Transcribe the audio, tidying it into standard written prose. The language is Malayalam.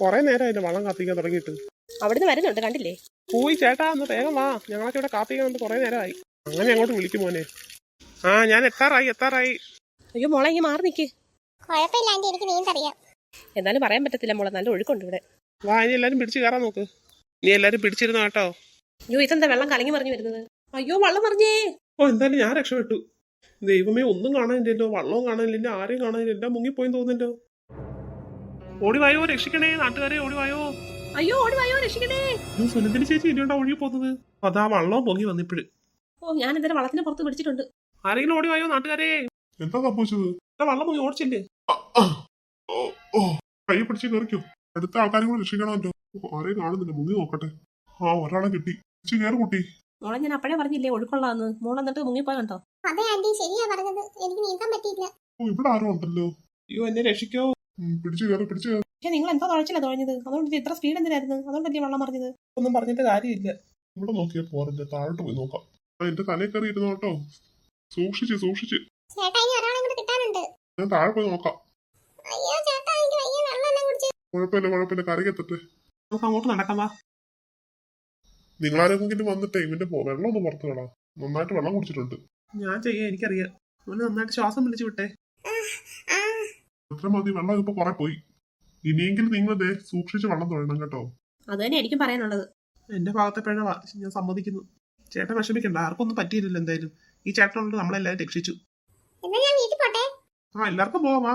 കൊറേ നേരമായില്ലേ വള്ളം കാപ്പിക്കാൻ തുടങ്ങിയിട്ട്. അവിടുന്ന് വരുന്നുണ്ട്, കണ്ടില്ലേ? പോയി ചേട്ടാ, ഒന്ന് വേഗം വാ, ഞങ്ങളൊക്കെ ഇവിടെ കാപ്പിക്കാൻ കൊറേ നേരമായി. അങ്ങനെ അങ്ങോട്ട് വിളിക്കും മോനെ. ആ, ഞാൻ എത്താറായി. അയ്യോ മോളെ, ഇങ്ങനെ മാറി നിൽക്ക്. കുഴപ്പമില്ല ആന്റി, എനിക്ക് നീന്തറിയാം. എന്നാലും പറയാൻ പറ്റത്തില്ല മോളെ, നല്ല ഒഴുക്കുണ്ട് ഇവിടെ. വാ, ഇനി എല്ലാരും പിടിച്ച് കയറാൻ നോക്ക്. നീ എല്ലാരും പിടിച്ചിരുന്നു കേട്ടോ. അയ്യോ, ഇതെന്താ വെള്ളം കലങ്ങി മറിഞ്ഞു വരുന്നത്? അയ്യോ, വള്ളം മറിഞ്ഞേ. ഓ, എന്തായാലും ഞാൻ രക്ഷപ്പെട്ടു. ദൈവമേ, ഒന്നും കാണാനില്ലല്ലോ, വള്ളവും കാണാനില്ല, ആരെയും കാണാനില്ല, എല്ലാം മുങ്ങിപ്പോയി തോന്നുന്നല്ലോ. ഓടിവായോ, രക്ഷിക്കണേ നാട്ടുകാരെ, ഓടിവായോ. അയ്യോ, ഓടിവായോ, രക്ഷിക്കണേ. സുനന്ദിനി ചേച്ചി ഇനിയുണ്ടാ ഒഴുകി പോകുന്നത്? അതാ വള്ളവും പൊങ്ങി വന്നിപ്പോഴും. ഓ, ഞാൻ എന്തായാലും വള്ളത്തിന് പുറത്ത് പിടിച്ചിട്ടുണ്ട്. ആരെങ്കിലും ഓടിവായോ നാട്ടുകാരെ. എന്താ സംഭവിച്ചത്? വള്ളം പൊങ്ങി ഓടിച്ചില്ലേ? കൈ പിടിച്ച് കയറിക്കോ. അടുത്ത ആൾക്കാരെ കൂടെ രക്ഷിക്കണമല്ലോ. ആരെയും കാണുന്നില്ല, മുങ്ങി നോക്കട്ടെ. ആ, ഒരാളെ കിട്ടി. കയറി കുട്ടി. മോളെ, ഞാൻ അപ്പഴേ പറഞ്ഞില്ലേ ഒഴുക്കുള്ളാന്ന്. മോൾ എന്നിട്ട് മുങ്ങിപ്പോയ കണ്ടോ? അതെ ആന്റി, ശരിയാ പറഞ്ഞത്, എനിക്ക് നീന്താൻ പറ്റിയില്ല. ഓ, ഇവിടെ ആരും ഉണ്ടല്ലോ. അയ്യോ, എന്നെ രക്ഷിക്കോ. പിടിച്ചു കയറി. പക്ഷെ നിങ്ങൾ എന്തോ തുഴച്ചില്ല തുഴഞ്ഞത്, അതുകൊണ്ട് ഇത്ര സ്പീഡ് എന്തിനായിരുന്നു? അതുകൊണ്ടല്ലേ വെള്ളം മറിഞ്ഞത്? ഒന്നും പറഞ്ഞിട്ട് കാര്യമില്ല. ഇവിടെ നോക്കിയാ പോരല്ലേ, താഴോട്ട് പോയി നോക്കാം. എന്റെ തലയിൽ കയറി ഇരുന്നു കേട്ടോ. സൂക്ഷിച്ച്. ചേട്ടാ, ഇനി ഒരാളെ കൂടെ കിട്ടാനുണ്ട്. ഞാൻ താഴെ പോയി നോക്കാം. അയ്യോ ചേട്ടാ, എനിക്ക് വയ്യ, വെള്ളം എല്ലാം കുടിച്ച്. കുഴപ്പമില്ല, കരയ്ക്കെത്തട്ടെ. നമുക്ക് അങ്ങോട്ട് നടക്കാം. വാ. നിങ്ങളാരെങ്കിലും വന്നിട്ടേ ഇവന്റെ വെള്ളം ഒന്ന് പുറത്ത് കളാം. നന്നായിട്ട് വെള്ളം കുടിച്ചിട്ടുണ്ട്. ഞാൻ ചെയ്യാം, എനിക്കറിയാം. അവന് നന്നായിട്ട് ശ്വാസം വിളിച്ചു വിട്ടെ. അത്ര മതി, വെള്ളം ഇപ്പൊ കുറെ പോയി. ഇനിയെങ്കിലും നിങ്ങൾ സൂക്ഷിച്ച് വെള്ളം തൊഴണം കേട്ടോ. അത് തന്നെ എനിക്കും പറയാനുള്ളത്. എന്റെ ഭാഗത്തെ പിഴവാ, ഞാൻ സമ്മതിക്കുന്നു. ചേട്ടൻ വിഷമിക്കണ്ട, ആർക്കൊന്നും പറ്റിയില്ലല്ലോ. എന്തായാലും ഈ ചേട്ടനുള്ളത് നമ്മളെല്ലാരും രക്ഷിച്ചു. എന്നാ ഞാൻ വീട്ടിൽ പോട്ടെ. ആ, എല്ലാവർക്കും പോവാം. വാ.